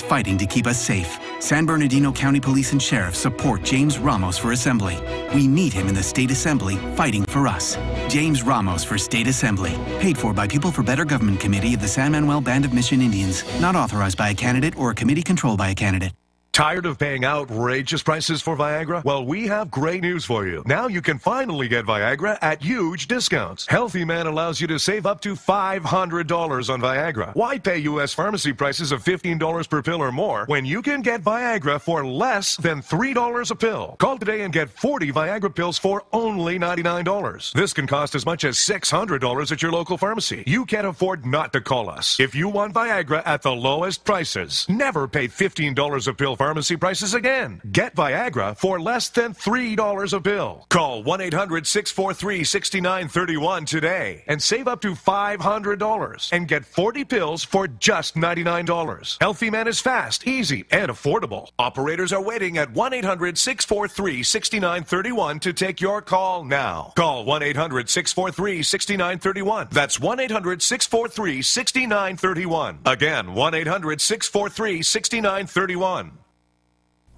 fighting to keep us safe. San Bernardino County Police and Sheriff support James Ramos for Assembly. We need him in the State Assembly fighting for us. James Ramos for State Assembly. Paid for by People for Better Government Committee of the San Manuel Band of Mission Indians. Not authorized by a candidate or a committee controlled by a candidate. Tired of paying outrageous prices for Viagra? Well, we have great news for you. Now you can finally get Viagra at huge discounts. Healthy Man allows you to save up to $500 on Viagra. Why pay U.S. pharmacy prices of $15 per pill or more when you can get Viagra for less than $3 a pill? Call today and get 40 Viagra pills for only $99. This can cost as much as $600 at your local pharmacy. You can't afford not to call us. If you want Viagra at the lowest prices, never pay $15 a pill pharmacy prices again. Get Viagra for less than $3 a pill. Call 1-800-643-6931 today and save up to $500 and get 40 pills for just $99. Healthy Man is fast, easy, and affordable. Operators are waiting at 1-800-643-6931 to take your call now. Call 1-800-643-6931. That's 1-800-643-6931. Again, 1-800-643-6931.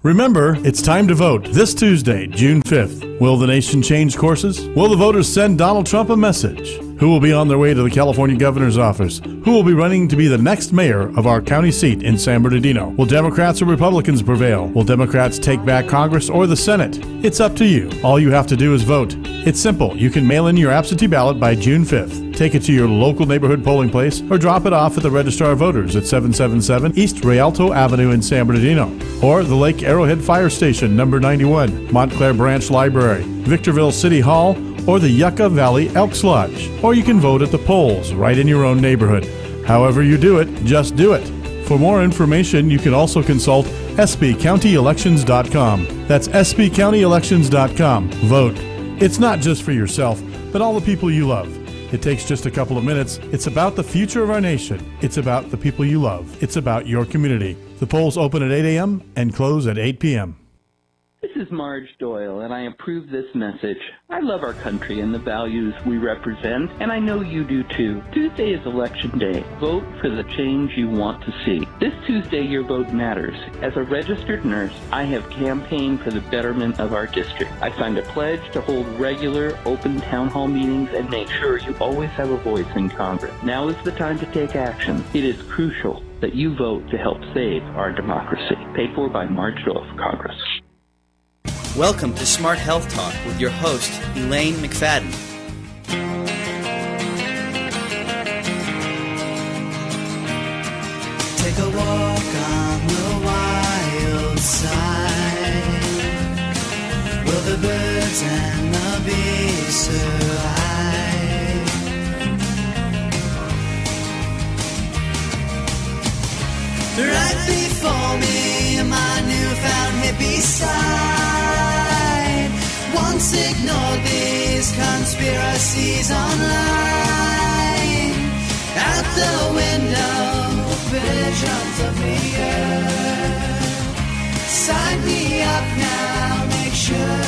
Remember, it's time to vote this Tuesday, June 5th. Will the nation change courses? Will the voters send Donald Trump a message? Who will be on their way to the California governor's office? Who will be running to be the next mayor of our county seat in San Bernardino? Will Democrats or Republicans prevail? Will Democrats take back Congress or the Senate? It's up to you. All you have to do is vote. It's simple. You can mail in your absentee ballot by June 5th. Take it to your local neighborhood polling place or drop it off at the Registrar of Voters at 777 East Rialto Avenue in San Bernardino, or the Lake Arrowhead Fire Station, number 91, Montclair Branch Library, Victorville City Hall, or the Yucca Valley Elks Lodge. Or you can vote at the polls right in your own neighborhood. However you do it, just do it. For more information, you can also consult sbcountyelections.com. That's sbcountyelections.com. Vote. It's not just for yourself, but all the people you love. It takes just a couple of minutes. It's about the future of our nation. It's about the people you love. It's about your community. The polls open at 8 a.m. and close at 8 p.m. This is Marge Doyle, and I approve this message. I love our country and the values we represent, and I know you do too. Tuesday is Election Day. Vote for the change you want to see. This Tuesday, your vote matters. As a registered nurse, I have campaigned for the betterment of our district. I signed a pledge to hold regular, open town hall meetings and make sure you always have a voice in Congress. Now is the time to take action. It is crucial that you vote to help save our democracy. Paid for by Marge Doyle for Congress. Welcome to Smart Health Talk with your host, Elaine McFadden. Take a walk on the wild side. Will the birds and the bees survive? Right before me, my newfound hippie side. Once ignored these conspiracies online. Out the window, visions of the earth. Sign me up now, make sure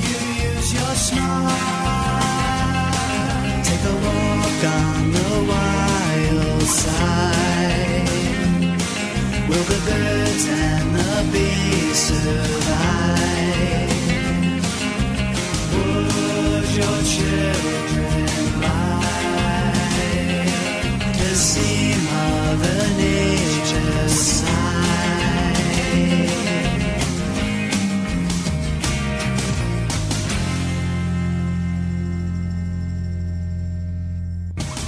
you use your smart. Take a walk on the wild side. Will the birds and the bees survive? Would your children ride to see Mother Nature sigh?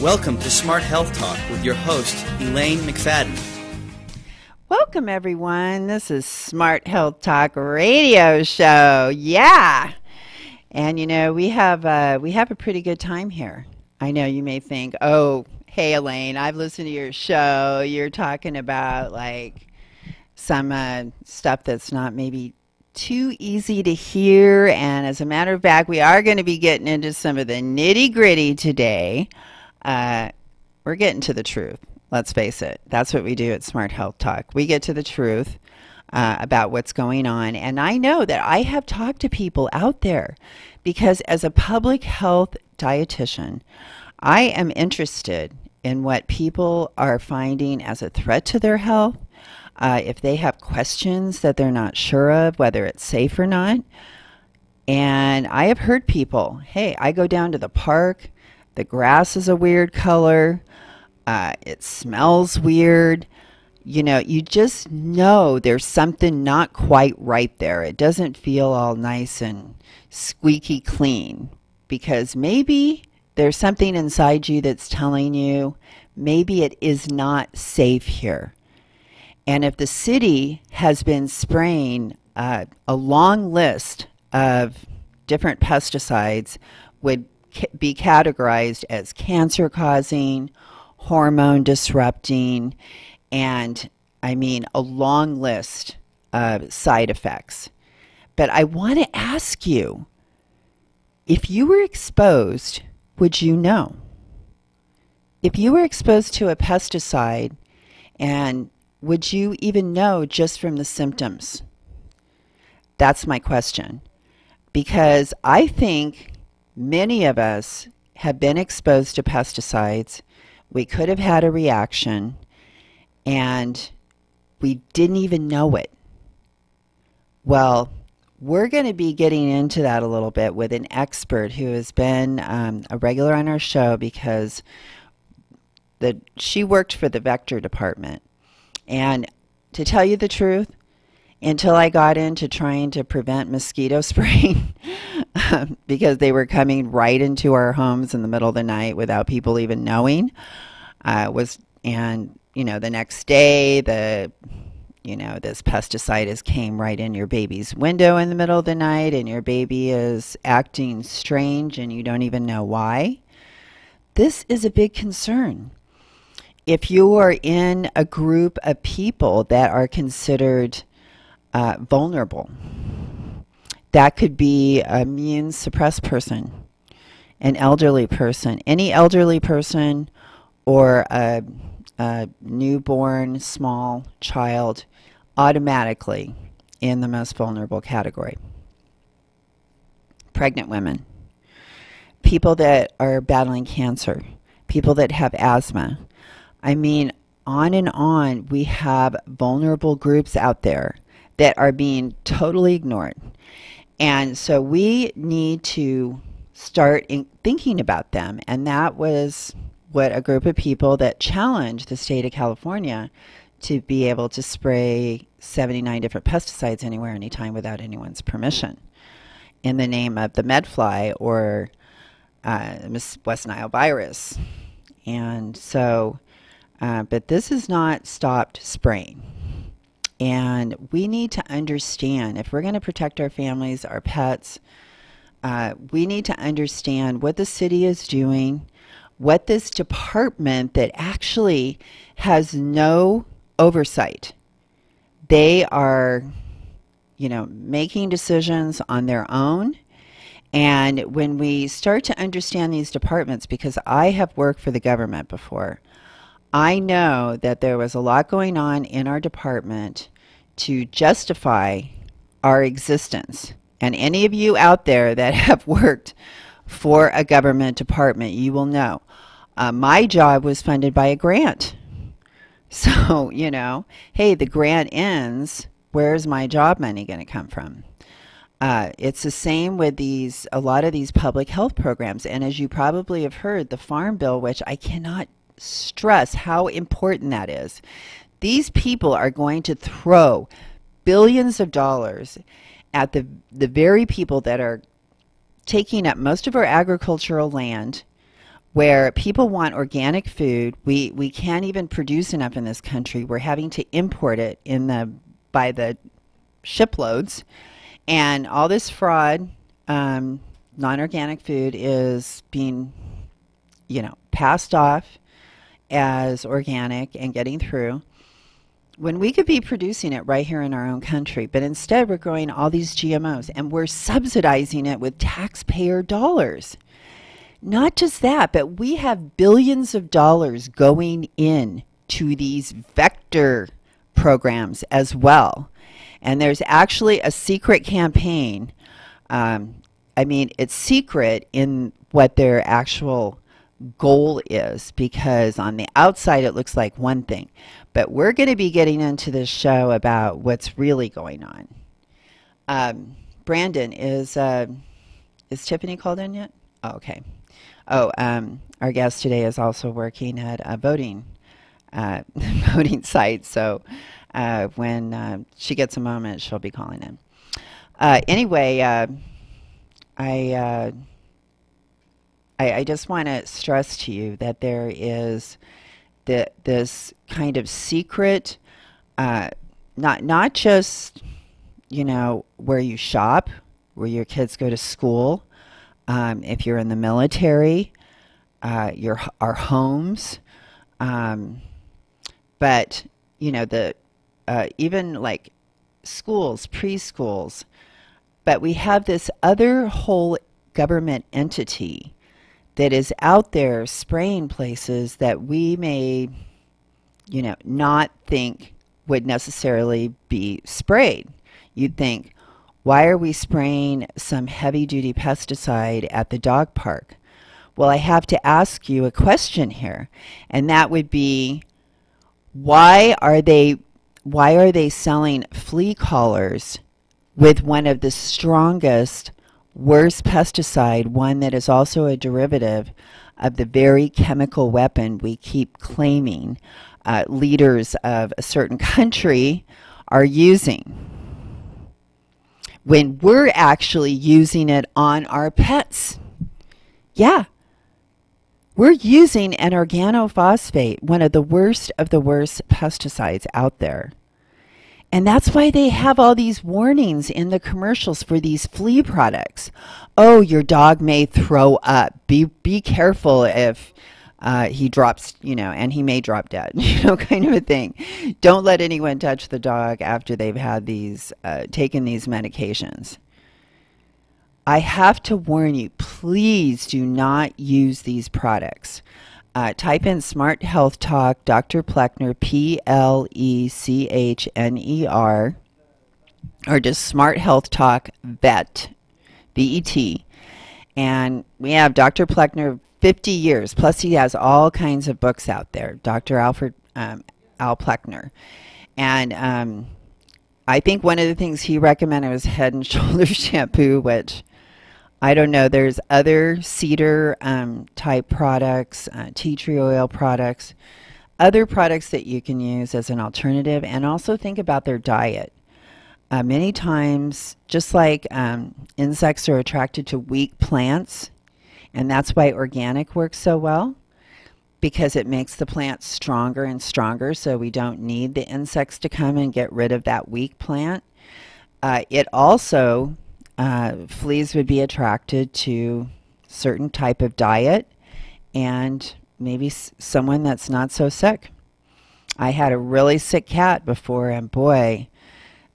Welcome to Smart Health Talk with your host, Elaine McFadden. Welcome, everyone. This is Smart Health Talk Radio Show. Yeah. And, you know, we have a pretty good time here. I know you may think, oh, hey, Elaine, I've listened to your show. You're talking about, like, some stuff that's not maybe too easy to hear. And as a matter of fact, we are going to be getting into some of the nitty-gritty today. We're getting to the truth. Let's face it. That's what we do at Smart Health Talk. We get to the truth about what's going on. And I know that I have talked to people out there because as a public health dietitian, I am interested in what people are finding as a threat to their health, if they have questions that they're not sure of, whether it's safe or not. And I have heard people, hey, I go down to the park, the grass is a weird color, it smells weird. You know, you just know there's something not quite right there. It doesn't feel all nice and squeaky clean, because maybe there's something inside you that's telling you maybe it is not safe here. And if the city has been spraying a long list of different pesticides, would be categorized as cancer causing, hormone disrupting, and I mean a long list of side effects. But I want to ask you, if you were exposed, would you know? If you were exposed to a pesticide, and would you even know just from the symptoms? That's my question. Because I think many of us have been exposed to pesticides. We could have had a reaction, and we didn't even know it. Well, we're going to be getting into that a little bit with an expert who has been a regular on our show, because she worked for the vector department. And to tell you the truth, until I got into trying to prevent mosquito spraying, because they were coming right into our homes in the middle of the night without people even knowing, the next day, this pesticide came right in your baby's window in the middle of the night, and your baby is acting strange and you don't even know why. This is a big concern. If you are in a group of people that are considered vulnerable, that could be an immune suppressed person, an elderly person, any elderly person, or a newborn small child, automatically in the most vulnerable category. Pregnant women, people that are battling cancer, people that have asthma. I mean, on and on, we have vulnerable groups out there that are being totally ignored. And so we need to start thinking about them. And that was what a group of people that challenged the state of California to be able to spray 79 different pesticides anywhere, anytime, without anyone's permission, in the name of the medfly or West Nile virus. And so, but this has not stopped spraying. And we need to understand, if we're going to protect our families, our pets, we need to understand what the city is doing, what this department that actually has no oversight. They are, making decisions on their own. And when we start to understand these departments, because I have worked for the government before, I know that there was a lot going on in our department to justify our existence. And any of you out there that have worked for a government department, you will know. My job was funded by a grant. So, hey, the grant ends, where's my job money going to come from? It's the same with a lot of these public health programs. And as you probably have heard, the Farm Bill, which I cannot stress how important that is. These people are going to throw billions of dollars at the very people that are taking up most of our agricultural land, where people want organic food. We can't even produce enough in this country. We're having to import it by the shiploads. And all this fraud, non-organic food is being, passed off as organic and getting through, when we could be producing it right here in our own country. But instead, we're growing all these GMOs, and we're subsidizing it with taxpayer dollars. Not just that, but we have billions of dollars going in to these vector programs as well. And there's actually a secret campaign. It's secret in what their actual goal is, because on the outside it looks like one thing. But we're going to be getting into this show about what's really going on. Brandon, is Tiffany called in yet? Oh, okay. Oh, our guest today is also working at a voting site, so when she gets a moment, she'll be calling in. Anyway, I just want to stress to you that there is this kind of secret, not just, where you shop, where your kids go to school, if you're in the military, our homes, but even like schools, preschools. But we have this other whole government entity that is out there spraying places that we may, not think would necessarily be sprayed. You'd think, why are we spraying some heavy-duty pesticide at the dog park? Well, I have to ask you a question here, and that would be, why are they selling flea collars with one of the strongest, worst pesticide, one that is also a derivative of the very chemical weapon we keep claiming leaders of a certain country are using, when we're actually using it on our pets? Yeah. We're using an organophosphate, one of the worst pesticides out there. And that's why they have all these warnings in the commercials for these flea products. Oh, your dog may throw up. Be careful if he drops, and he may drop dead, kind of a thing. Don't let anyone touch the dog after they've had these, taken these medications. I have to warn you, please do not use these products. Type in Smart Health Talk, Dr. Pleckner, Plecchner, or just Smart Health Talk Vet, VET. And we have Dr. Pleckner, 50 years, plus he has all kinds of books out there, Dr. Al Pleckner. And I think one of the things he recommended was Head and Shoulders shampoo, which I don't know. There's other cedar type products, tea tree oil products, other products that you can use as an alternative, and also think about their diet. Many times, just like insects are attracted to weak plants, and that's why organic works so well, because it makes the plant stronger and stronger, so we don't need the insects to come and get rid of that weak plant. It also, fleas would be attracted to certain type of diet and maybe someone that's not so sick. I had a really sick cat before, and boy,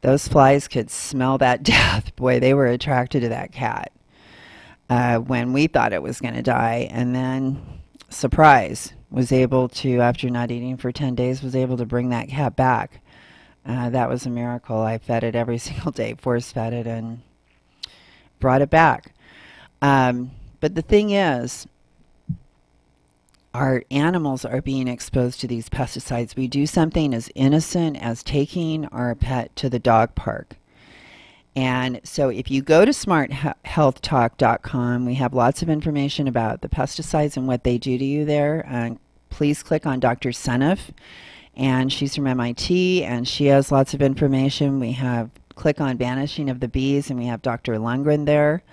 those flies could smell that death. Boy, they were attracted to that cat when we thought it was going to die. And then, surprise, was able to, after not eating for 10 days, was able to bring that cat back. That was a miracle. I fed it every single day, force-fed it, and brought it back. But the thing is, our animals are being exposed to these pesticides. We do something as innocent as taking our pet to the dog park. And so if you go to smarthealthtalk.com, we have lots of information about the pesticides and what they do to you there. Please click on Dr. Seneff, and she's from MIT, and she has lots of information. We have click on Vanishing of the Bees, and we have Dr. Lundgren there.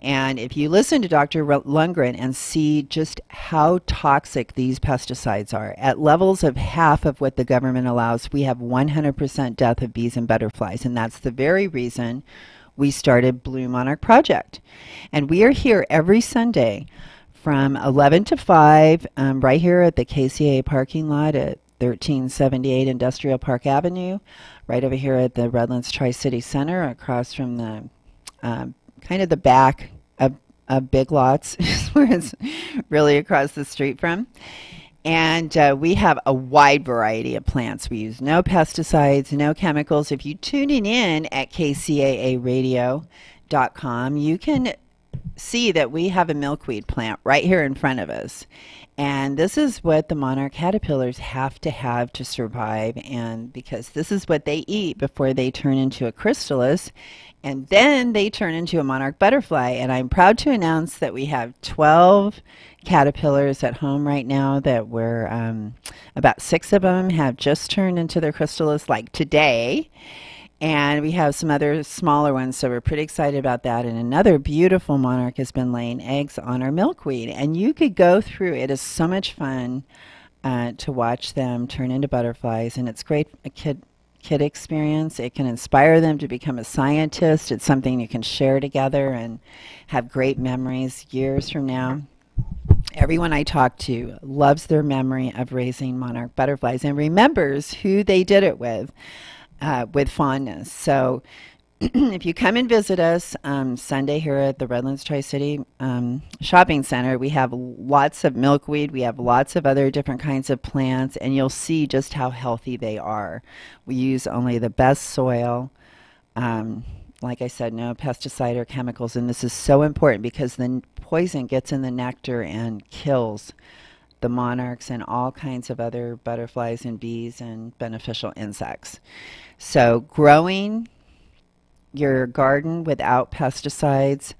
And if you listen to Dr. Lundgren and see just how toxic these pesticides are, at levels of half of what the government allows, we have 100% death of bees and butterflies. And that's the very reason we started Blue Monarch Project. And we are here every Sunday from 11 to 5, right here at the KCAA parking lot at 1378 Industrial Park Avenue, right over here at the Redlands Tri-City Center, across from the kind of the back of Big Lots, where it's really across the street from. And we have a wide variety of plants. We use no pesticides, no chemicals. If you're tuning in at KCAAradio.com, you can see that we have a milkweed plant right here in front of us. And this is what the monarch caterpillars have to survive, and because this is what they eat before they turn into a chrysalis, and then they turn into a monarch butterfly. And I'm proud to announce that we have 12 caterpillars at home right now that we're, about 6 of them have just turned into their chrysalis like today. And we have some other smaller ones, so we're pretty excited about that. And another beautiful monarch has been laying eggs on our milkweed. And you could go through, it is so much fun to watch them turn into butterflies. And it's great, a kid experience. It can inspire them to become a scientist. It's something you can share together and have great memories years from now. Everyone I talk to loves their memory of raising monarch butterflies and remembers who they did it with fondness. So if you come and visit us Sunday here at the Redlands Tri-City Shopping Center, we have lots of milkweed. We have lots of other different kinds of plants, and you'll see just how healthy they are. We use only the best soil. Like I said, no pesticide or chemicals, and this is so important because the poison gets in the nectar and kills the monarchs and all kinds of other butterflies and bees and beneficial insects. So growing your garden without pesticides,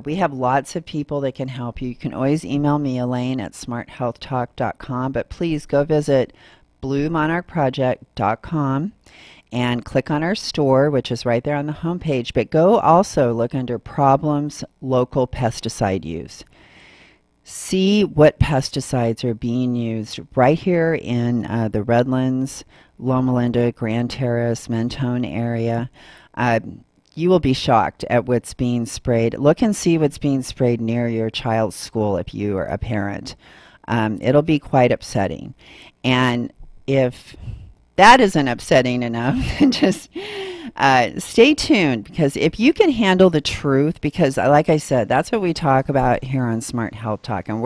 we have lots of people that can help you. You can always email me, Elaine, at smarthealthtalk.com, but please go visit bluemonarchproject.com and click on our store, which is right there on the homepage, but go also look under Problems Local Pesticide Use. See what pesticides are being used right here in the Redlands, Loma Linda, Grand Terrace, Mentone area. You will be shocked at what's being sprayed. Look and see what's being sprayed near your child's school if you are a parent. It'll be quite upsetting. And if that isn't upsetting enough, just stay tuned, because if you can handle the truth, because like I said, that's what we talk about here on Smart Health Talk. And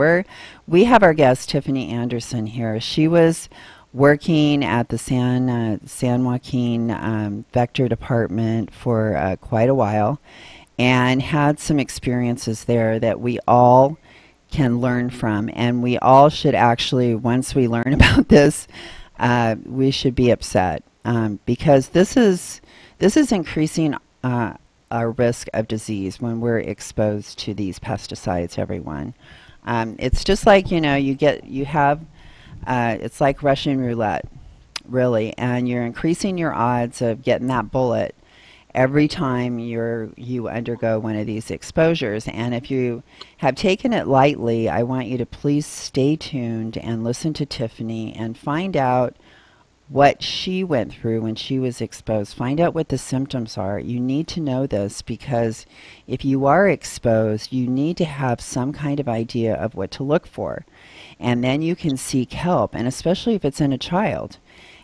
we have our guest, Tiffany Anderson, here. She was working at the San Joaquin Vector Department for quite a while and had some experiences there that we all can learn from. And we all should actually, once we learn about this, we should be upset because this is increasing our risk of disease when we're exposed to these pesticides, everyone. It's just like, it's like Russian roulette, really, and you're increasing your odds of getting that bullet every time you undergo one of these exposures. And if you have taken it lightly, I want you to please stay tuned and listen to Tiffany and find out what she went through when she was exposed. Find out what the symptoms are. You need to know this, because if you are exposed, you need to have some kind of idea of what to look for. And then you can seek help, and especially if it's in a child.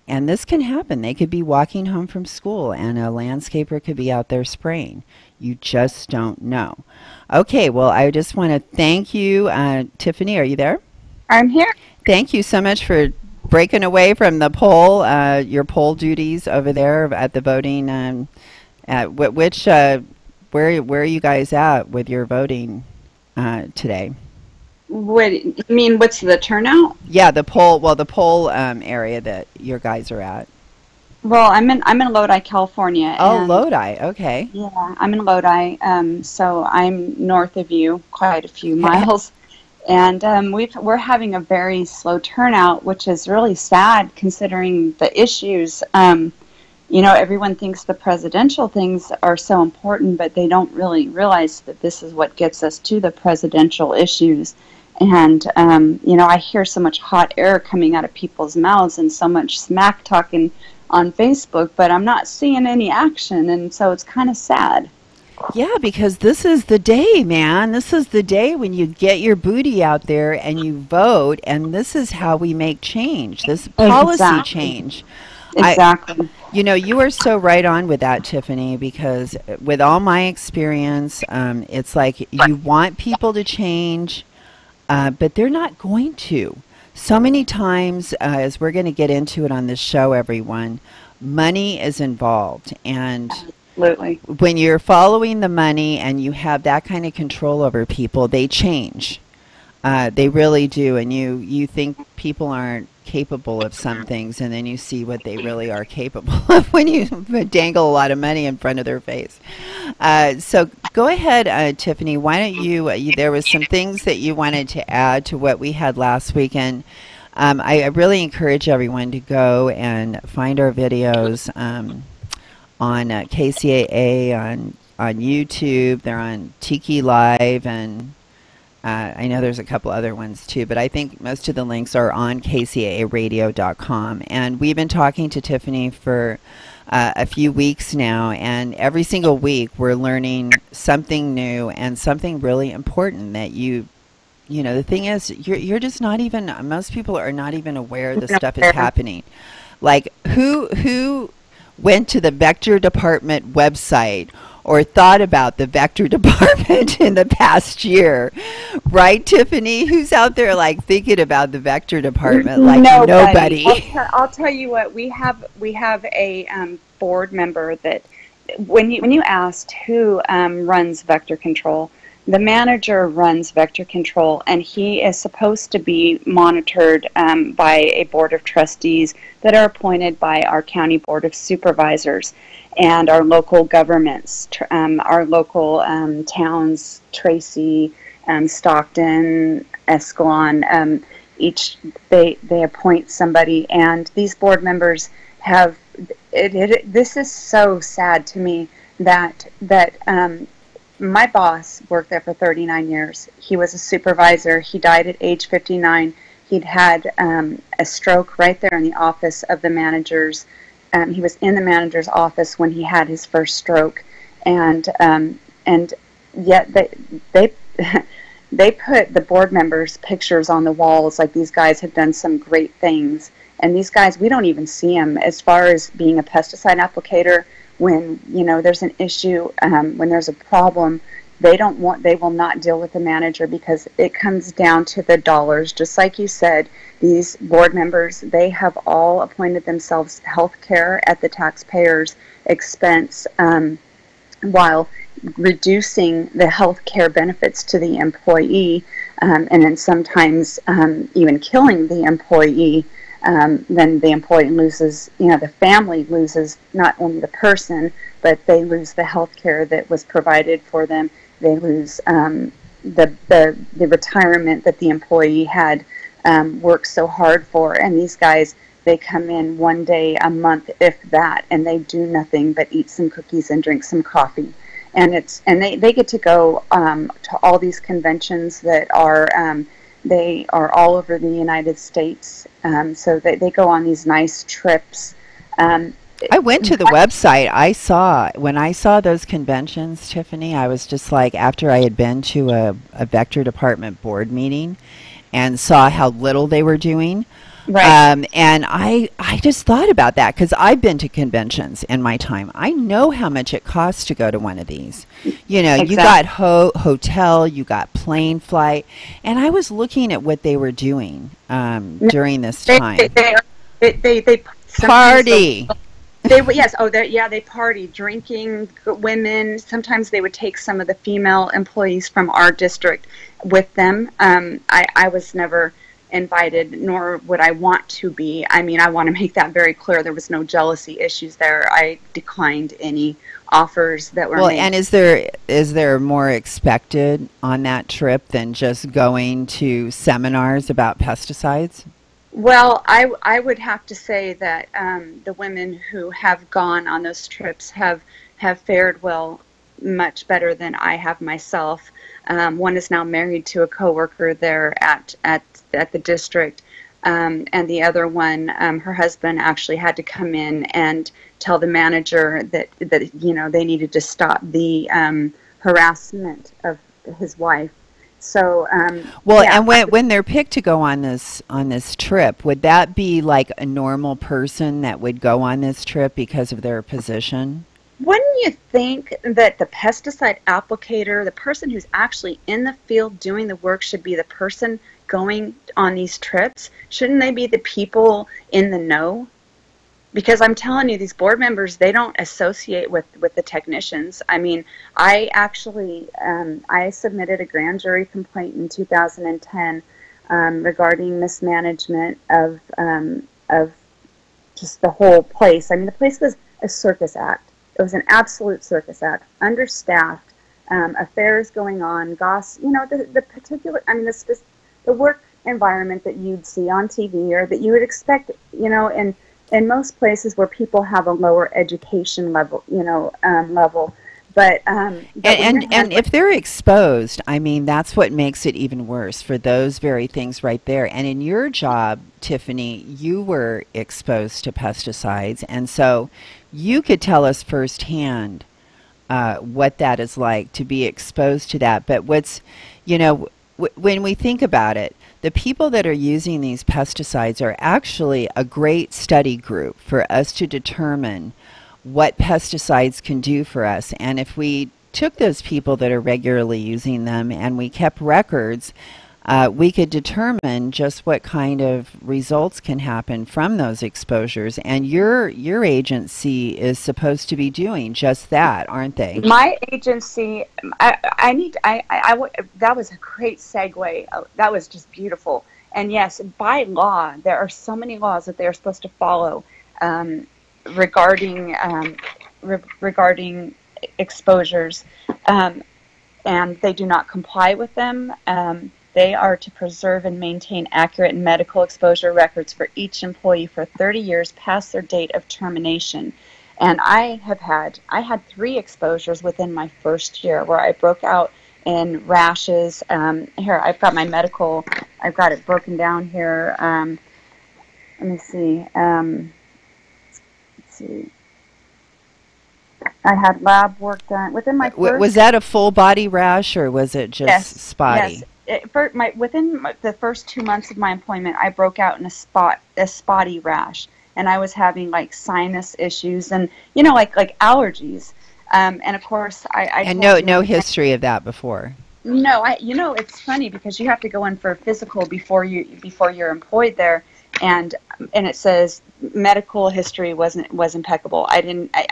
And this can happen. They could be walking home from school and a landscaper could be out there spraying. You just don't know. Okay, well, I just want to thank you. Tiffany, are you there? I'm here. Thank you so much for breaking away from the poll, your poll duties over there at the voting. Where are you guys at with your voting today? What you mean? What's the turnout? Yeah, the poll. Well, the poll area that your guys are at. Well, I'm in Lodi, California. Oh, Lodi. Okay. Yeah, I'm in Lodi. So I'm north of you, quite a few miles, and we're having a very slow turnout, which is really sad considering the issues. Everyone thinks the presidential things are so important, but they don't really realize that this is what gets us to the presidential issues. And, I hear so much hot air coming out of people's mouths and so much smack talking on Facebook, but I'm not seeing any action, and so it's kind of sad. Yeah, because this is the day, man. This is the day when you get your booty out there and you vote, and this is how we make change, this policy change. Exactly. You are so right on with that, Tiffany, because with all my experience, it's like you want people to change, but they're not going to. So many times, as we're going to get into it on this show, everyone, money is involved. And Absolutely. When you're following the money and you have that kind of control over people, they change. They really do. And you think people aren't capable of some things, and then you see what they really are capable of when you dangle a lot of money in front of their face. So go ahead, Tiffany. Why don't you there was some things that you wanted to add to what we had last weekend. I really encourage everyone to go and find our videos on KCAA, on YouTube. They're on Tiki Live, and I know there's a couple other ones too, but I think most of the links are on KCAAradio.com. And we've been talking to Tiffany for a few weeks now, and every single week we're learning something new and something really important that you know, the thing is, you're just not even, most people are not even aware this stuff is happening. Like, who went to the Vector Department website or thought about the Vector Department in the past year? Right, Tiffany? Who's out there, like, thinking about the Vector Department? Like, nobody. I'll tell you what, we have a board member that, when you asked who runs Vector Control, the manager runs Vector Control, and he is supposed to be monitored by a board of trustees that are appointed by our county board of supervisors and our local governments, our local towns, Tracy, Stockton, Escalon. They appoint somebody, and these board members have. This is so sad to me that my boss worked there for 39 years. He was a supervisor. He died at age 59. He'd had a stroke right there in the office of the managers. He was in the manager's office when he had his first stroke, and yet they they put the board members' pictures on the walls like these guys have done some great things. And these guys, we don't even see them as far as being a pesticide applicator. When there's an issue, when there's a problem, they will not deal with the manager because it comes down to the dollars. Just like you said, these board members, they have all appointed themselves health care at the taxpayer's expense, while reducing the health care benefits to the employee, and then sometimes even killing the employee. Then the employee loses, the family loses not only the person, but they lose the health care that was provided for them. They lose the retirement that the employee had worked so hard for. And these guys, they come in one day a month, if that, and they do nothing but eat some cookies and drink some coffee. And they get to go to all these conventions that are they are all over the United States. So they go on these nice trips. I went to the website. When I saw those conventions, Tiffany, I was just like, after I had been to a Vector Department board meeting and saw how little they were doing. Right. And I just thought about that because I've been to conventions in my time. I know how much it costs to go to one of these. Exactly. You got hotel, you got plane flight, and I was looking at what they were doing during this time. They party. They party, drinking, women. Sometimes they would take some of the female employees from our district with them. I was never invited, nor would I want to be. I mean, I want to make that very clear. There was no jealousy issues there. I declined any offers that were made. And is there more expected on that trip than just going to seminars about pesticides? Well, I would have to say that the women who have gone on those trips have fared well, much better than I have myself. One is now married to a coworker there at the district, and the other one, her husband actually had to come in and tell the manager that they needed to stop the harassment of his wife. So and when they're picked to go on this trip, would that be like a normal person that would go on this trip because of their position? Wouldn't you think that the pesticide applicator, the person who's actually in the field doing the work, should be the person going on these trips? Shouldn't they be the people in the know? because I'm telling you, these board members, they don't associate with the technicians. I mean, I actually, I submitted a grand jury complaint in 2010 regarding mismanagement of just the whole place. I mean, the place was a circus act. It was an absolute circus act, understaffed, affairs going on, the particular, I mean, the work environment that you'd see on TV or that you would expect, in most places where people have a lower education level, But and if they're exposed, I mean, that's what makes it even worse for those very things right there. And in your job, Tiffany, you were exposed to pesticides, and so you could tell us firsthand what that is like to be exposed to that. But when we think about it, the people that are using these pesticides are actually a great study group for us to determine what pesticides can do for us. And if we took those people that are regularly using them and we kept records, we could determine just what kind of results can happen from those exposures. And your agency is supposed to be doing just that, aren't they? My agency, that was a great segue. That was just beautiful. And yes, by law, there are so many laws that they're supposed to follow regarding exposures, and they do not comply with them. They are to preserve and maintain accurate medical exposure records for each employee for 30 years past their date of termination. And I had 3 exposures within my first year where I broke out in rashes. Here, I've got my medical, I've got it broken down here. Let me see. I had lab work done within my first... Was that a full body rash or was it just spotty? Yes. Within the first 2 months of my employment, I broke out in a spotty rash, and I was having like sinus issues and like allergies, and of course I no history of that before. No, it's funny because you have to go in for a physical before you're employed there, and it says medical history was impeccable. I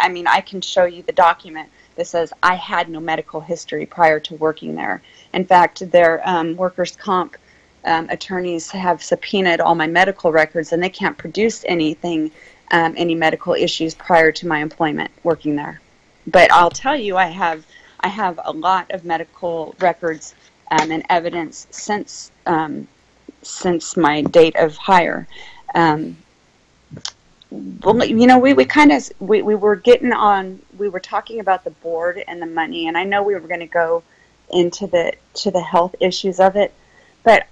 mean I can show you the document that says I had no medical history prior to working there. In fact, their workers' comp attorneys have subpoenaed all my medical records, and they can't produce anything, any medical issues prior to my employment working there. But I'll tell you, I have a lot of medical records and evidence since my date of hire. We were talking about the board and the money, and I know we were going to go into the health issues of it, but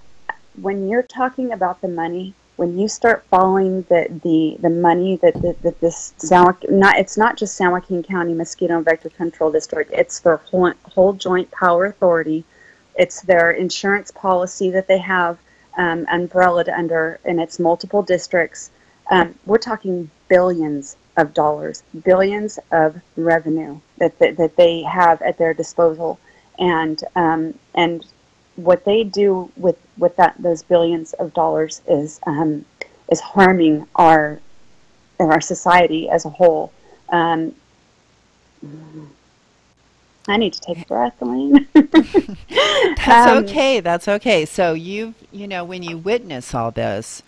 when you're talking about the money, when you start following the money that this it's not just San Joaquin County Mosquito and Vector Control District, it's their whole joint power authority, it's their insurance policy that they have umbrellaed under, and it's multiple districts. We're talking billions of dollars, billions of revenue that they have at their disposal, and what they do with those billions of dollars is harming our society as a whole. I need to take a breath, Elaine. That's okay. So when you witness all this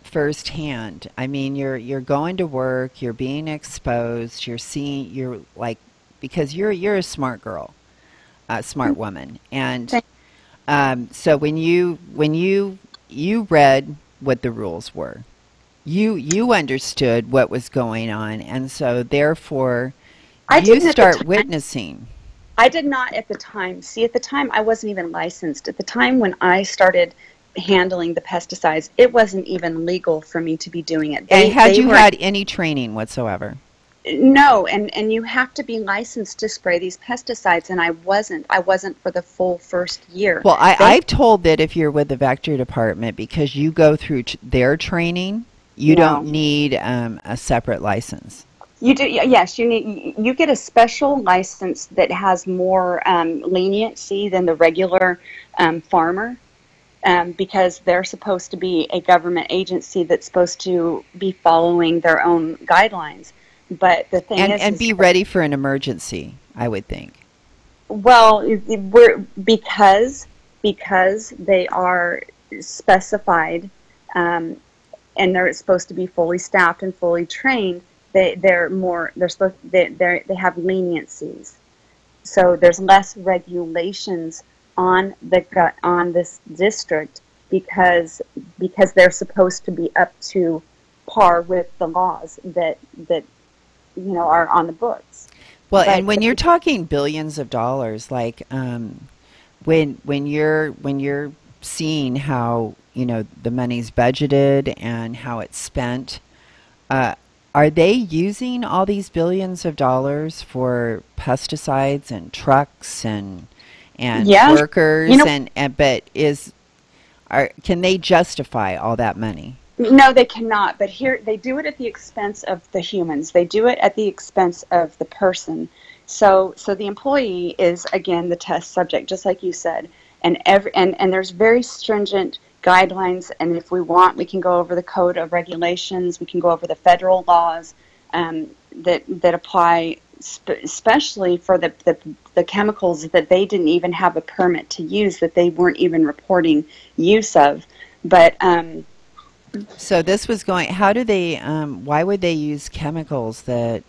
firsthand, I mean, you're going to work, you're being exposed, you're like, because you're a smart girl, a smart woman, and so when you read what the rules were, you understood what was going on, and so therefore you start witnessing. I did not at the time. See, at the time I wasn't even licensed. At the time when I started handling the pesticides, it wasn't even legal for me to be doing it. Had you had any training whatsoever? No, and you have to be licensed to spray these pesticides, and I wasn't for the full first year. Well, I've told that if you're with the Vector Department, because you go through their training, you don't need a separate license. You do, yes. You get a special license that has more leniency than the regular farmer. because they're supposed to be a government agency that's supposed to be following their own guidelines. But the thing and be ready for an emergency, I would think. Well, because they are specified, and they're supposed to be fully staffed and fully trained. They have leniencies, so there's less regulations on this district because they're supposed to be up to par with the laws that are on the books. Well, and when you're talking billions of dollars, like when you're seeing how the money's budgeted and how it's spent, are they using all these billions of dollars for pesticides and trucks and workers can they justify all that money? No, they cannot. But here, they do it at the expense of the humans. They do it at the expense of the person. So the employee is, again, the test subject, just like you said. And there's very stringent guidelines. And if we want, we can go over the code of regulations. We can go over the federal laws that apply, especially for the chemicals that they didn't even have a permit to use, that they weren't even reporting use of. But so this was going, how do they, why would they use chemicals that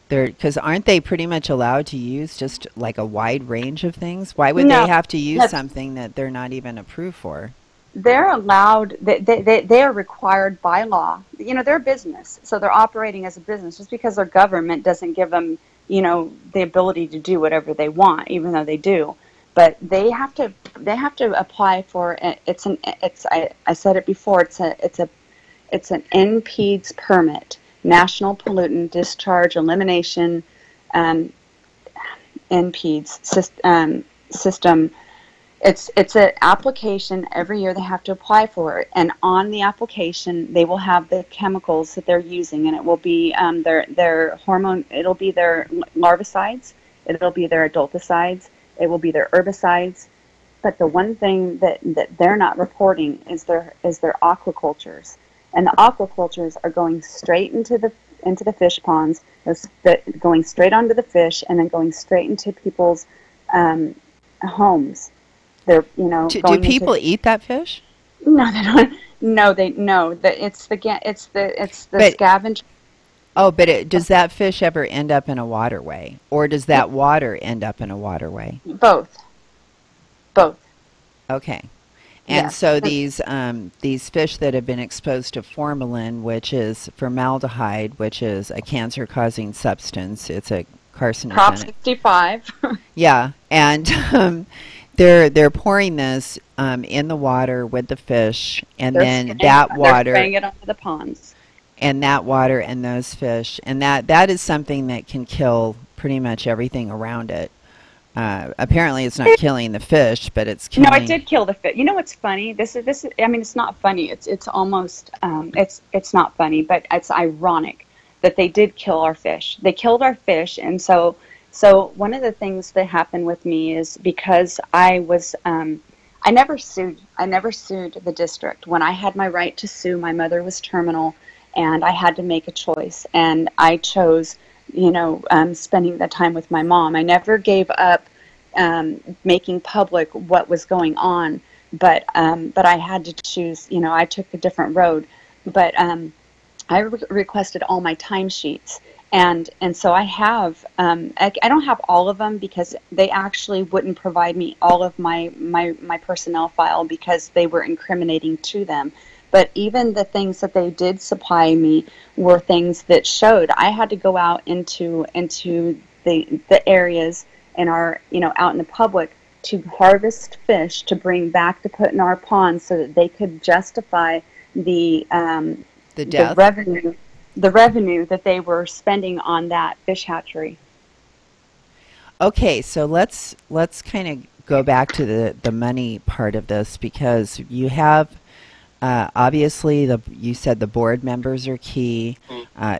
because aren't they pretty much allowed to use just like a wide range of things? Why would they have to use something that they're not even approved for? They're allowed, they are required by law. They're a business, so they're operating as a business. Just because their government doesn't give them, the ability to do whatever they want, even though they do. But they have to apply for I said it before, it's an NPDES permit, National Pollutant Discharge Elimination NPDES system. It's an application every year they have to apply for it, and on the application they will have the chemicals that they're using, and it will be their hormone, it'll be their larvicides, it'll be their adulticides, it will be their herbicides. But the one thing that they're not reporting is their aquacultures, and the aquacultures are going straight into the fish ponds, going straight onto the fish, and then going straight into people's homes. They're do people eat that fish? No, they don't. No, it's the scavenger. Oh, but does that fish ever end up in a waterway, or does that water end up in a waterway? Both. Okay. And so these fish that have been exposed to formalin, which is formaldehyde, which is a cancer-causing substance, it's a carcinogenic. Prop 65. Yeah, and they're pouring this in the water with the fish, and they're spraying it onto the ponds. And that water and those fish, and that is something that can kill pretty much everything around it. Apparently, it's not killing the fish, but it's killing. No, it did kill the fish. You know what's funny? This is. I mean, it's not funny. It's almost. It's not funny, but it's ironic that they did kill our fish. They killed our fish, and so one of the things that happened with me is because I was. I never sued. I never sued the district. When I had my right to sue, my mother was terminal, and I had to make a choice, and I chose. Spending the time with my mom. I never gave up making public what was going on, but I had to choose. I took a different road, but I requested all my timesheets, and so I have. I don't have all of them because they actually wouldn't provide me all of my personnel file because they were incriminating to them. But even the things that they did supply me were things that showed I had to go out into the areas and out in the public to harvest fish to bring back to put in our ponds so that they could justify the revenue that they were spending on that fish hatchery. Okay, so let's kind of go back to the money part of this, because you have. Obviously, you said the board members are key,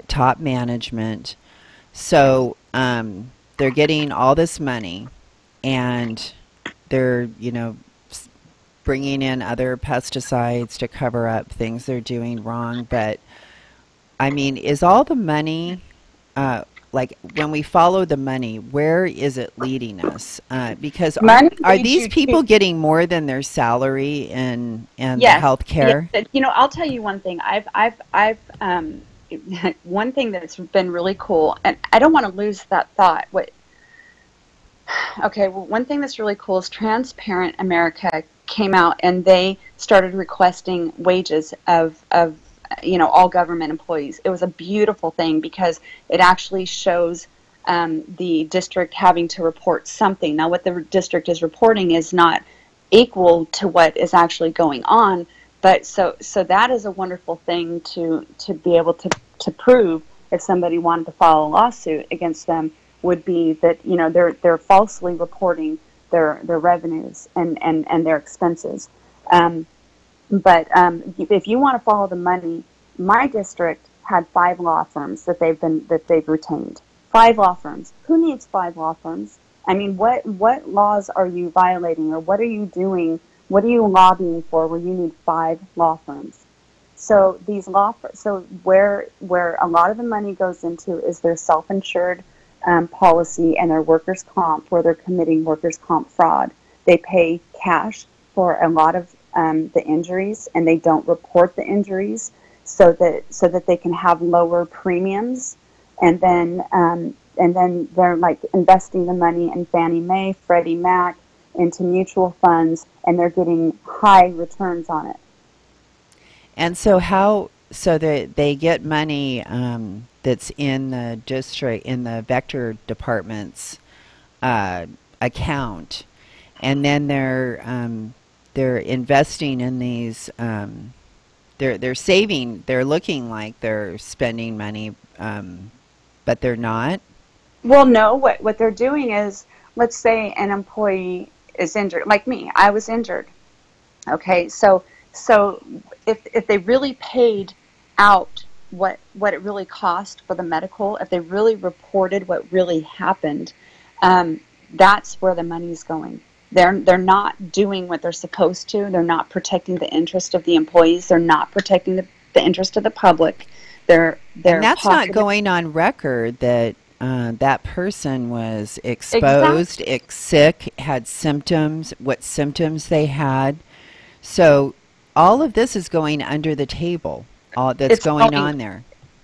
top management. So they're getting all this money, and they're, bringing in other pesticides to cover up things they're doing wrong. But I mean, is all the money, like when we follow the money, where is it leading us? Because are these people getting more than their salary in the health care? Yes. You know, I'll tell you one thing. I've one thing that's been really cool, and I don't want to lose that thought. One thing that's really cool is Transparent America came out and they started requesting wages of all government employees. It was a beautiful thing because it actually shows the district having to report something. Now, what the district is reporting is not equal to what is actually going on, but so that is a wonderful thing to be able to prove if somebody wanted to file a lawsuit against them, would be that they're falsely reporting their revenues and their expenses. But if you want to follow the money, my district had 5 law firms that they've retained. 5 law firms. Who needs 5 law firms? I mean, what laws are you violating, or what are you doing? What are you lobbying for where you need 5 law firms? So these where a lot of the money goes into is their self-insured policy and their workers' comp, where they're committing workers' comp fraud. They pay cash for a lot of the injuries, and they don't report the injuries so that they can have lower premiums, and then they're like investing the money in Fannie Mae, Freddie Mac, into mutual funds, and they're getting high returns on it. And so they get money that's in the district, in the Vector Department's account, and then they're investing in these. They're saving. They're looking like they're spending money, but they're not. Well, no. What they're doing is, let's say an employee is injured, like me. I was injured. Okay, so if they really paid out what it really cost for the medical, if they really reported what really happened, that's where the money's going. They're not doing what they're supposed to. They're not protecting the interest of the employees. They're not protecting the interest of the public. And that's not going on record that that person was exposed, sick, had symptoms, what symptoms they had. So all of this is going under the table. All that's going on there.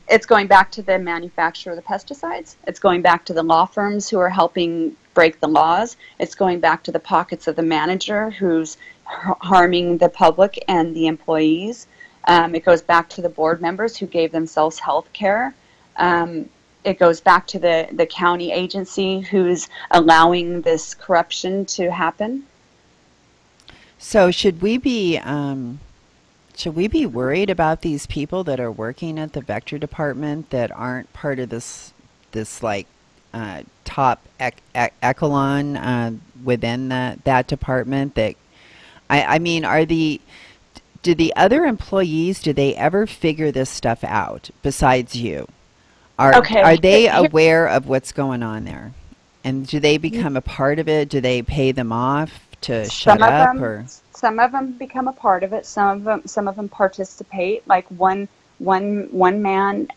It's going back to the manufacturer of the pesticides. It's going back to the law firms who are helping break the laws. It's going back to the pockets of the manager who's harming the public and the employees. It goes back to the board members who gave themselves health care. It goes back to the county agency who's allowing this corruption to happen. So should we be worried about these people that are working at the Vector Department that aren't part of this like top echelon within that department? That I mean, do the other employees, do they ever figure this stuff out besides you? Are they aware of what's going on there? And do they become a part of it? Do they pay them off to shut up? Some of them become a part of it. Some of them participate. Like one man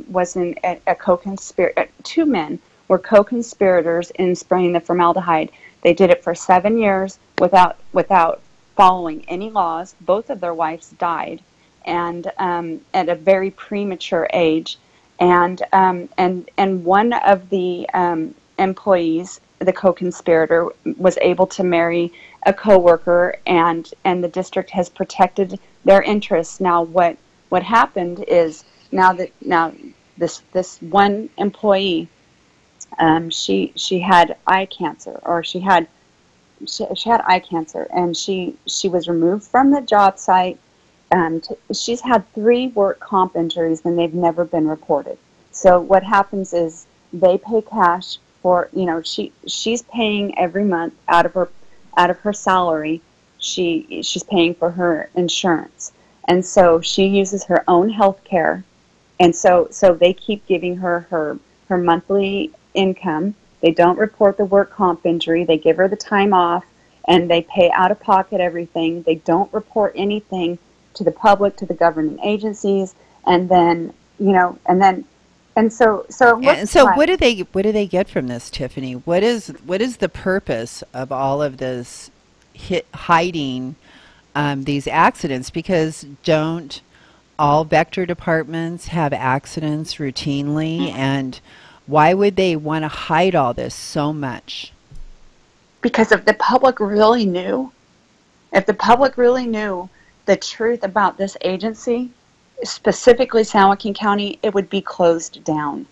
was in a co-conspirator. 2 men were co-conspirators in spraying the formaldehyde. They did it for 7 years without following any laws. Both of their wives died, and at a very premature age. And one of the employees, the co-conspirator, was able to marry a coworker, and the district has protected their interests. Now, what happened is now this one employee, she had eye cancer, or she had eye cancer, and she was removed from the job site. She's had 3 work comp injuries, and they've never been reported. So what happens is they pay cash for, she's paying every month out of her salary. She's paying for her insurance, and so she uses her own health care, and so they keep giving her monthly income. They don't report the work comp injury. They give her the time off, and they pay out of pocket everything. They don't report anything to the public, to the governing agencies, and then, and so it looks And so like, what do they get from this, Tiffany? What is the purpose of all of this hiding these accidents? Because don't all vector departments have accidents routinely, and why would they want to hide all this so much? because if the public really knew, the truth about this agency, specifically San Joaquin County, it would be closed down.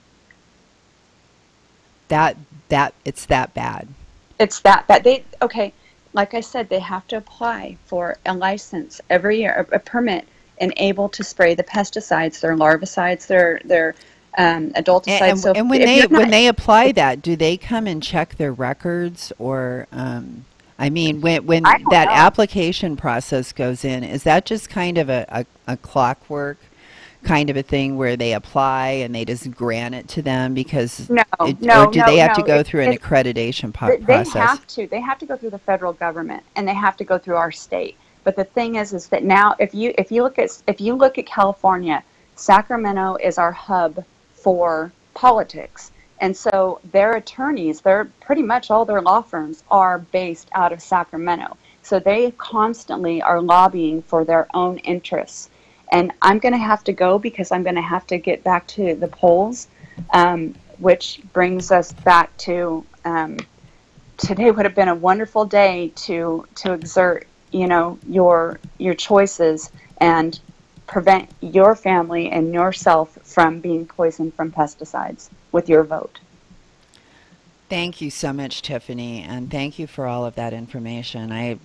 It's that bad. It's that bad. Like I said, they have to apply for a license every year, a permit, and able to spray the pesticides, their larvicides, their adulticides. And when they apply that, do they come and check their records, or when that application process goes in, is that just kind of a clockwork kind of a thing where they apply and they just grant it to them because or do they have to go through an accreditation process? They have to go through the federal government, and they have to go through our state. But the thing is that now if you look at California, Sacramento is our hub for politics. And so their attorneys, they're pretty much all their law firms are based out of Sacramento. So they constantly are lobbying for their own interests. And I'm going to have to go because I'm going to have to get back to the polls, which brings us back to today would have been a wonderful day to exert, your choices and prevent your family and yourself from being poisoned from pesticides with your vote. Thank you so much, Tiffany, and thank you for all of that information.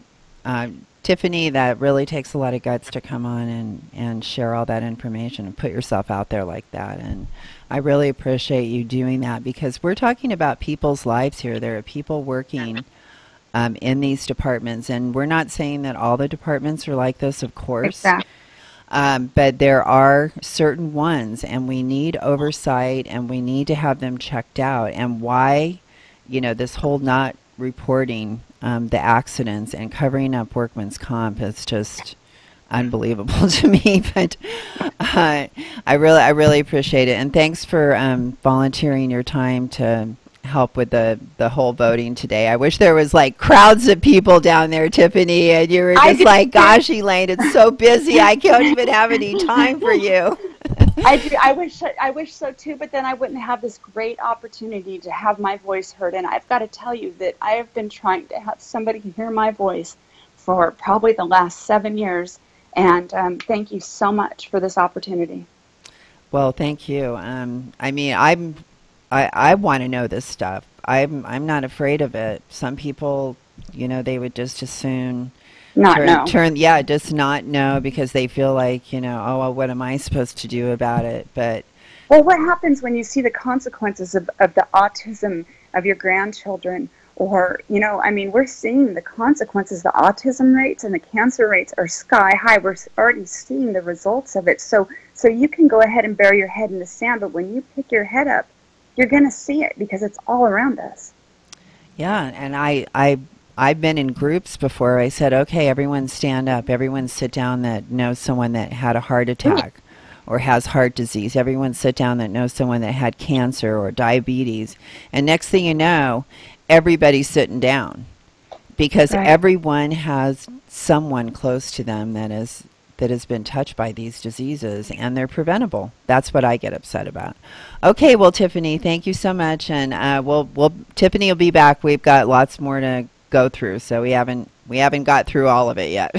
Tiffany, that really takes a lot of guts to come on and share all that information and put yourself out there like that. And I really appreciate you doing that because we're talking about people's lives here. There are people working in these departments, and we're not saying that all the departments are like this, of course. Exactly. But there are certain ones, and we need oversight, and we need to have them checked out. And why, this whole not reporting the accidents and covering up workman's comp is just unbelievable to me. But I really appreciate it, and thanks for volunteering your time to help with the whole voting today. I wish there was like crowds of people down there, Tiffany, and you were just like, gosh, Elaine, it's so busy. I can't even have any time for you. I wish so too, but then I wouldn't have this great opportunity to have my voice heard. And I've got to tell you that I have been trying to have somebody hear my voice for probably the last 7 years. And thank you so much for this opportunity. Well, thank you. I want to know this stuff. I'm not afraid of it. Some people, they would just as soon just not know because they feel like, oh, well, what am I supposed to do about it? But well, what happens when you see the consequences of the autism of your grandchildren? Or, we're seeing the consequences. The autism rates and the cancer rates are sky high. We're already seeing the results of it. So you can go ahead and bury your head in the sand, but when you pick your head up, you're going to see it because it's all around us. Yeah, and I've been in groups before. I said, okay, everyone stand up. Everyone sit down that knows someone that had a heart attack or has heart disease. Everyone sit down that knows someone that had cancer or diabetes. And next thing you know, everybody's sitting down because everyone has someone close to them that has been touched by these diseases, and they're preventable. That's what I get upset about. Okay, well, Tiffany, thank you so much, and Tiffany will be back. We've got lots more to go through, so we haven't got through all of it yet.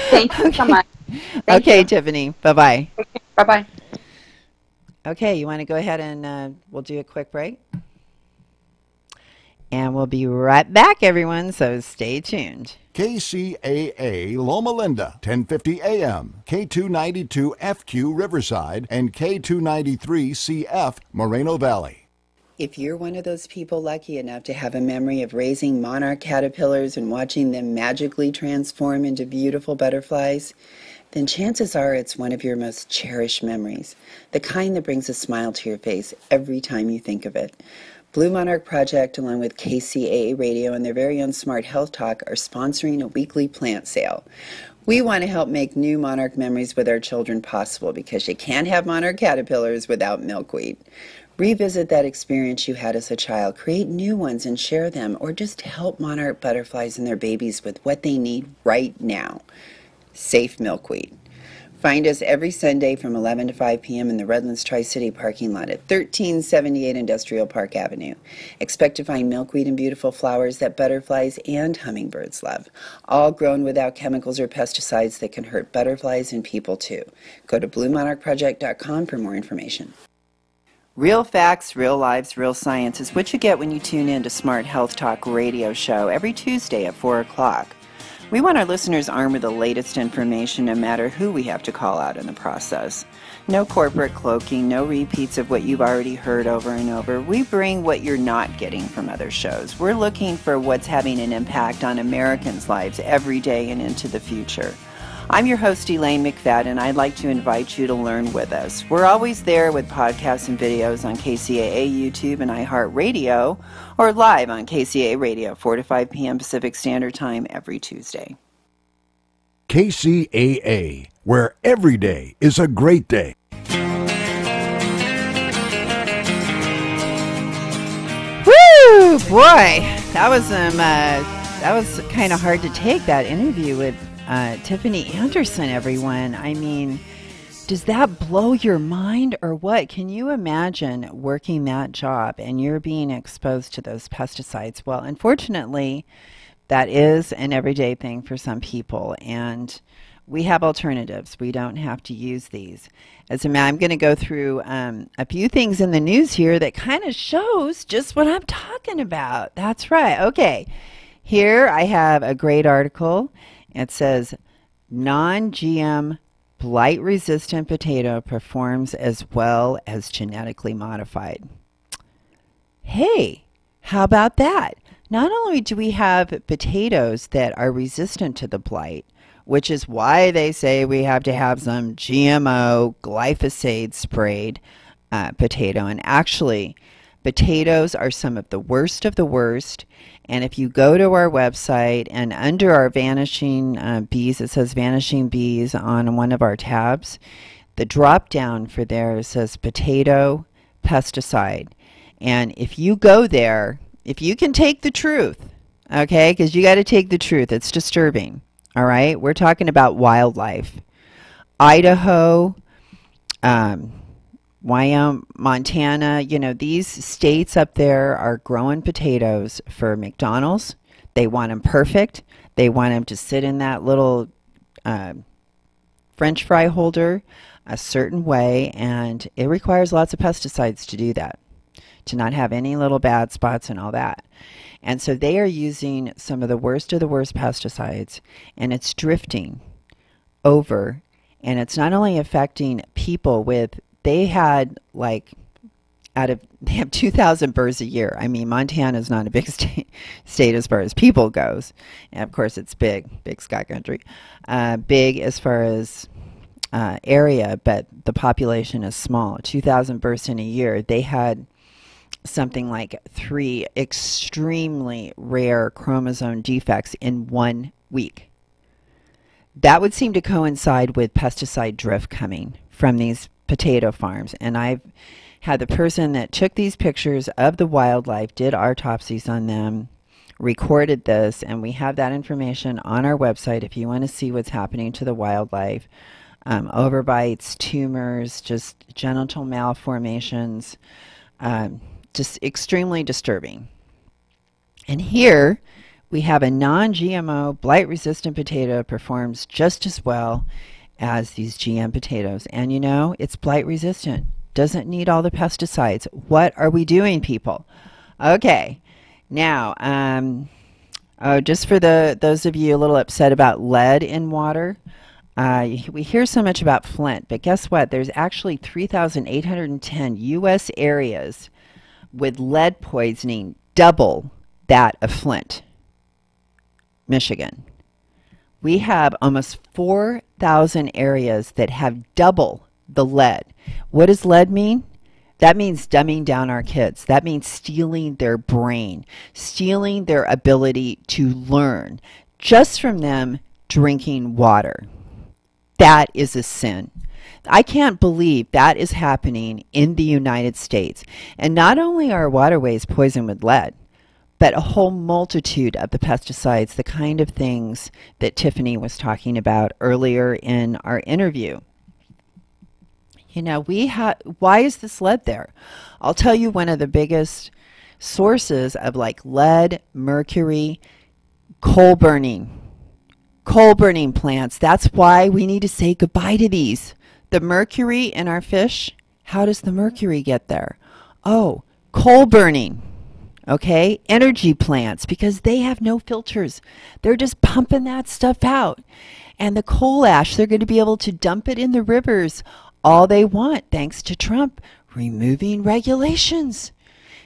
Thank you so much. Okay, Tiffany, bye-bye. Okay, bye-bye. Okay, you want to go ahead and we'll do a quick break? And we'll be right back, everyone, so stay tuned. KCAA Loma Linda, 1050 AM, K292 FQ Riverside, and K293 CF Moreno Valley. If you're one of those people lucky enough to have a memory of raising monarch caterpillars and watching them magically transform into beautiful butterflies, then chances are it's one of your most cherished memories, the kind that brings a smile to your face every time you think of it. Blue Monarch Project, along with KCAA Radio and their very own Smart Health Talk, are sponsoring a weekly plant sale. We want to help make new monarch memories with our children possible because you can't have monarch caterpillars without milkweed. Revisit that experience you had as a child, create new ones and share them, or just help monarch butterflies and their babies with what they need right now. Safe milkweed. Find us every Sunday from 11 to 5 p.m. in the Redlands Tri-City parking lot at 1378 Industrial Park Avenue. Expect to find milkweed and beautiful flowers that butterflies and hummingbirds love, all grown without chemicals or pesticides that can hurt butterflies and people too. Go to bluemonarchproject.com for more information. Real facts, real lives, real science is what you get when you tune in to Smart Health Talk radio show every Tuesday at 4 o'clock. We want our listeners armed with the latest information no matter who we have to call out in the process. No corporate cloaking, no repeats of what you've already heard over and over. We bring what you're not getting from other shows. We're looking for what's having an impact on Americans' lives every day and into the future. I'm your host, Elaine McFadden. I'd like to invite you to learn with us. We're always there with podcasts and videos on KCAA YouTube and iHeartRadio, or live on KCAA Radio, 4 to 5 p.m. Pacific Standard Time every Tuesday. KCAA, where every day is a great day. Woo, boy, that was kind of hard to take, that interview with Tiffany Anderson, everyone. I mean, does that blow your mind or what? Can you imagine working that job and you're being exposed to those pesticides? Well, unfortunately, that is an everyday thing for some people, and we have alternatives. We don't have to use these. As a matter, I'm going to go through a few things in the news here that kind of shows just what I'm talking about. That's right. Okay. Here I have a great article. It says, non-GM blight-resistant potato performs as well as genetically modified. Hey, how about that? Not only do we have potatoes that are resistant to the blight, which is why they say we have to have some GMO glyphosate sprayed potato. And actually, potatoes are some of the worst of the worst. And if you go to our website and under our vanishing bees, it says vanishing bees on one of our tabs. The drop down for there says potato pesticide. And if you go there, if you can take the truth, okay, because you got to take the truth. It's disturbing. All right. We're talking about wildlife. Idaho, Wyoming, Montana, these states up there are growing potatoes for McDonald's. They want them perfect. They want them to sit in that little French fry holder a certain way, and it requires lots of pesticides to do that, to not have any little bad spots and all that. And so they are using some of the worst pesticides, and it's drifting over, and it's not only affecting people with, they have 2,000 births a year. I mean, Montana is not a big state as far as people goes. And of course, it's big sky country. Big as far as area, but the population is small. 2,000 births in a year. They had something like 3 extremely rare chromosome defects in 1 week. That would seem to coincide with pesticide drift coming from these potato farms. And I've had the person that took these pictures of the wildlife, did autopsies on them, recorded this, and we have that information on our website if you want to see what's happening to the wildlife. Overbites, tumors, just genital malformations, just extremely disturbing. And here we have a non-GMO blight-resistant potato performs just as well as these GM potatoes. And it's blight resistant. Doesn't need all the pesticides. What are we doing, people? Okay. Now, just for those of you a little upset about lead in water, we hear so much about Flint, but guess what? There's actually 3,810 U.S. areas with lead poisoning, double that of Flint, Michigan. We have almost 4,000 areas that have double the lead. What does lead mean? That means dumbing down our kids. That means stealing their brain, stealing their ability to learn just from them drinking water. That is a sin. I can't believe that is happening in the United States. And not only are waterways poisoned with lead, but a whole multitude of the pesticides, the kind of things that Tiffany was talking about earlier in our interview. You know, why is this lead there? I'll tell you one of the biggest sources of like lead, mercury, coal burning plants. That's why we need to say goodbye to these. The mercury in our fish, how does the mercury get there? Oh, coal burning. Okay, energy plants, because they have no filters. They're just pumping that stuff out. And the coal ash, they're going to be able to dump it in the rivers all they want, thanks to Trump removing regulations.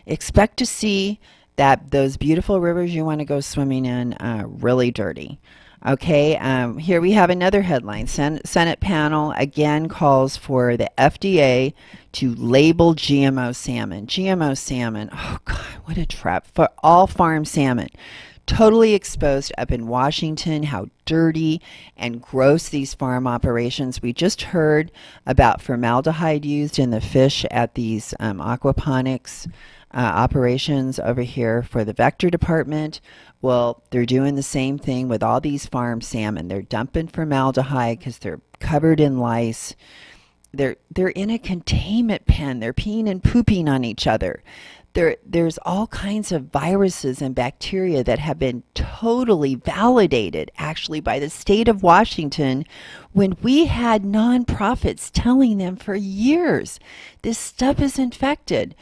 Expect to see that those beautiful rivers you want to go swimming in really dirty. Okay, here we have another headline. Senate panel again calls for the FDA to label GMO salmon. GMO salmon, oh God, what a trap. For all farm salmon, totally exposed up in Washington, how dirty and gross these farm operations. We just heard about formaldehyde used in the fish at these aquaponics operations over here for the vector department. Well, they're doing the same thing with all these farm salmon. They're dumping formaldehyde because they're covered in lice. They're in a containment pen. They're peeing and pooping on each other. There's all kinds of viruses and bacteria that have been totally validated actually by the state of Washington, when we had nonprofits telling them for years this stuff is infected.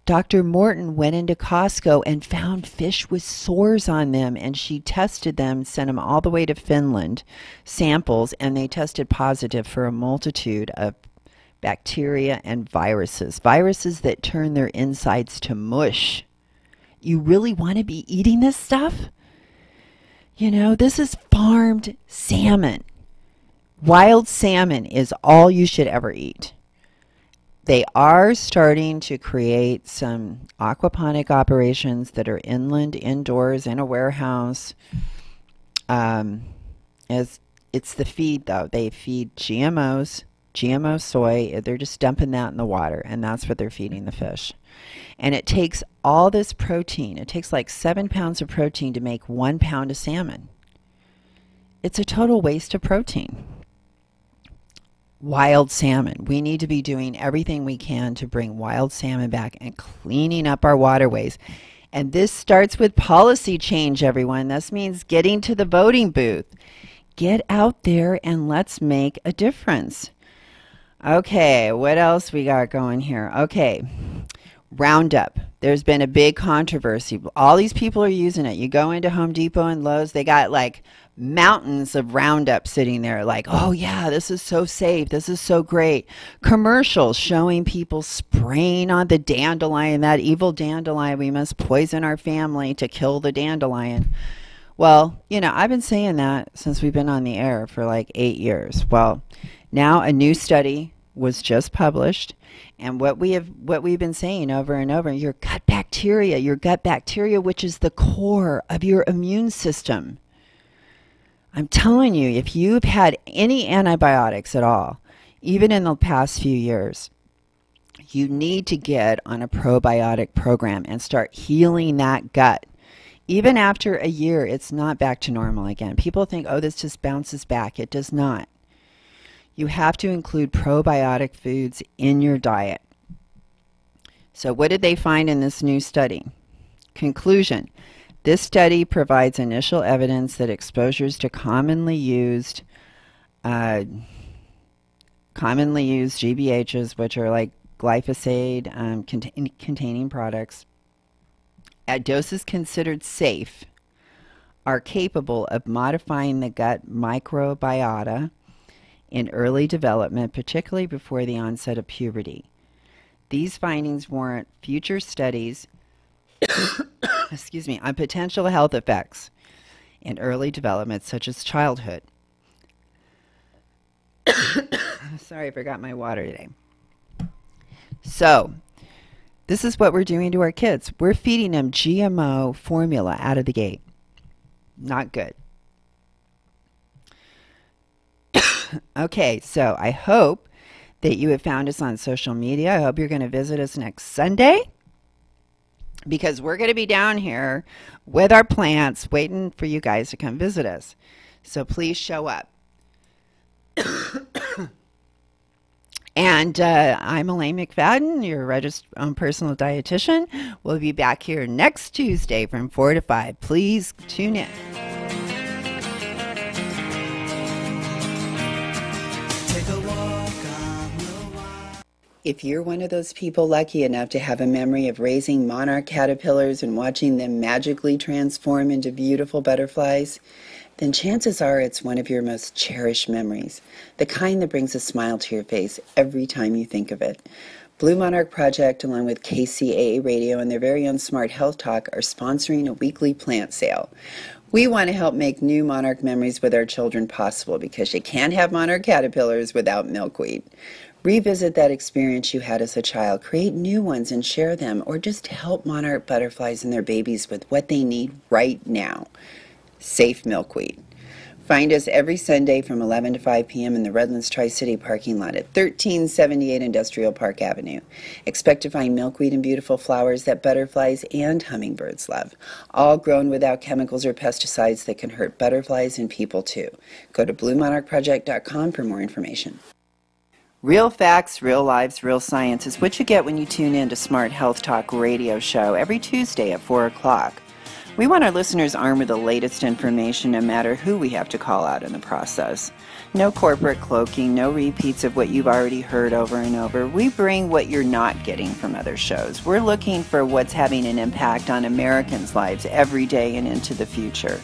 Dr. Morton went into Costco and found fish with sores on them, and she tested them, sent them all the way to Finland, samples, and they tested positive for a multitude of bacteria and viruses that turn their insides to mush. You really want to be eating this stuff? You know, this is farmed salmon. Wild salmon is all you should ever eat. They are starting to create some aquaponic operations that are inland, indoors, in a warehouse. As it's the feed, though. They feed GMOs, GMO soy. They're just dumping that in the water, and that's what they're feeding the fish. And it takes all this protein. It takes like 7 pounds of protein to make 1 pound of salmon. It's a total waste of protein. Wild salmon. We need to be doing everything we can to bring wild salmon back and cleaning up our waterways. And this starts with policy change, everyone. This means getting to the voting booth. Get out there and let's make a difference. Okay, what else we got going here? Okay, Roundup. There's been a big controversy. All these people are using it. You go into Home Depot and Lowe's, they got like mountains of Roundup sitting there like, oh yeah, this is so safe, this is so great. Commercials showing people spraying on the dandelion, that evil dandelion. We must poison our family to kill the dandelion. Well, you know, I've been saying that since we've been on the air for like 8 years. Well, now a new study was just published, and what we've been saying over and over, your gut bacteria, which is the core of your immune system. I'm telling you, if you've had any antibiotics at all, even in the past few years, you need to get on a probiotic program and start healing that gut. Even after a year, it's not back to normal again. People think, oh, this just bounces back. It does not. You have to include probiotic foods in your diet. So what did they find in this new study? Conclusion. This study provides initial evidence that exposures to commonly used GBHs, which are like glyphosate containing products, at doses considered safe, are capable of modifying the gut microbiota in early development, particularly before the onset of puberty. These findings warrant future studies on potential health effects in early development, such as childhood. Sorry, I forgot my water today. So, This is what we're doing to our kids. We're feeding them GMO formula out of the gate. Not good. Okay, so I hope that you have found us on social media. I hope you're going to visit us next Sunday, because we're going to be down here with our plants waiting for you guys to come visit us. So please show up. And I'm Elaine McFadden, your registered personal dietitian. We'll be back here next Tuesday from 4 to 5. Please tune in. If you're one of those people lucky enough to have a memory of raising monarch caterpillars and watching them magically transform into beautiful butterflies, then chances are it's one of your most cherished memories, the kind that brings a smile to your face every time you think of it. Blue Monarch Project, along with KCAA Radio and their very own Smart Health Talk, are sponsoring a weekly plant sale. We want to help make new monarch memories with our children possible, because you can't have monarch caterpillars without milkweed. Revisit that experience you had as a child, create new ones and share them, or just help monarch butterflies and their babies with what they need right now. Safe milkweed. Find us every Sunday from 11 to 5 p.m. in the Redlands Tri-City parking lot at 1378 Industrial Park Avenue. Expect to find milkweed and beautiful flowers that butterflies and hummingbirds love, all grown without chemicals or pesticides that can hurt butterflies and people too. Go to BlueMonarchProject.com for more information. Real facts, real lives, real science is what you get when you tune in to Smart Health Talk radio show every Tuesday at 4 o'clock. We want our listeners armed with the latest information, no matter who we have to call out in the process. No corporate cloaking, no repeats of what you've already heard over and over. We bring what you're not getting from other shows. We're looking for what's having an impact on Americans' lives every day and into the future.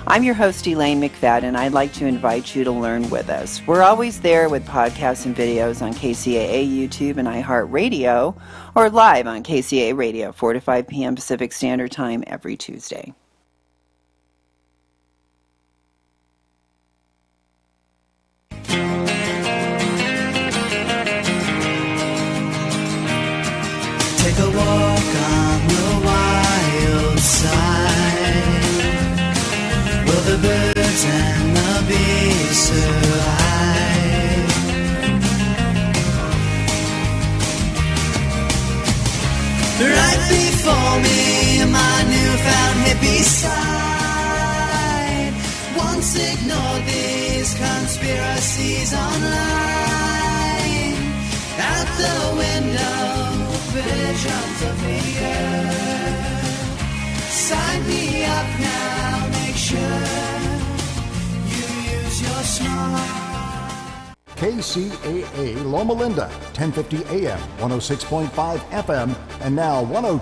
I'm your host, Elaine McFadden. I'd like to invite you to learn with us. We're always there with podcasts and videos on KCAA, YouTube, and iHeartRadio, or live on KCAA Radio, 4 to 5 p.m. Pacific Standard Time every Tuesday. Take a walk on the wild side. Will the birds and the bees survive? Right before me, my newfound hippie side. Once ignored these conspiracies online. Out the window, visions of the earth. Sign me up now, make sure you use your smart. KCAA Loma Linda, 1050 AM, 106.5 FM, and now 102.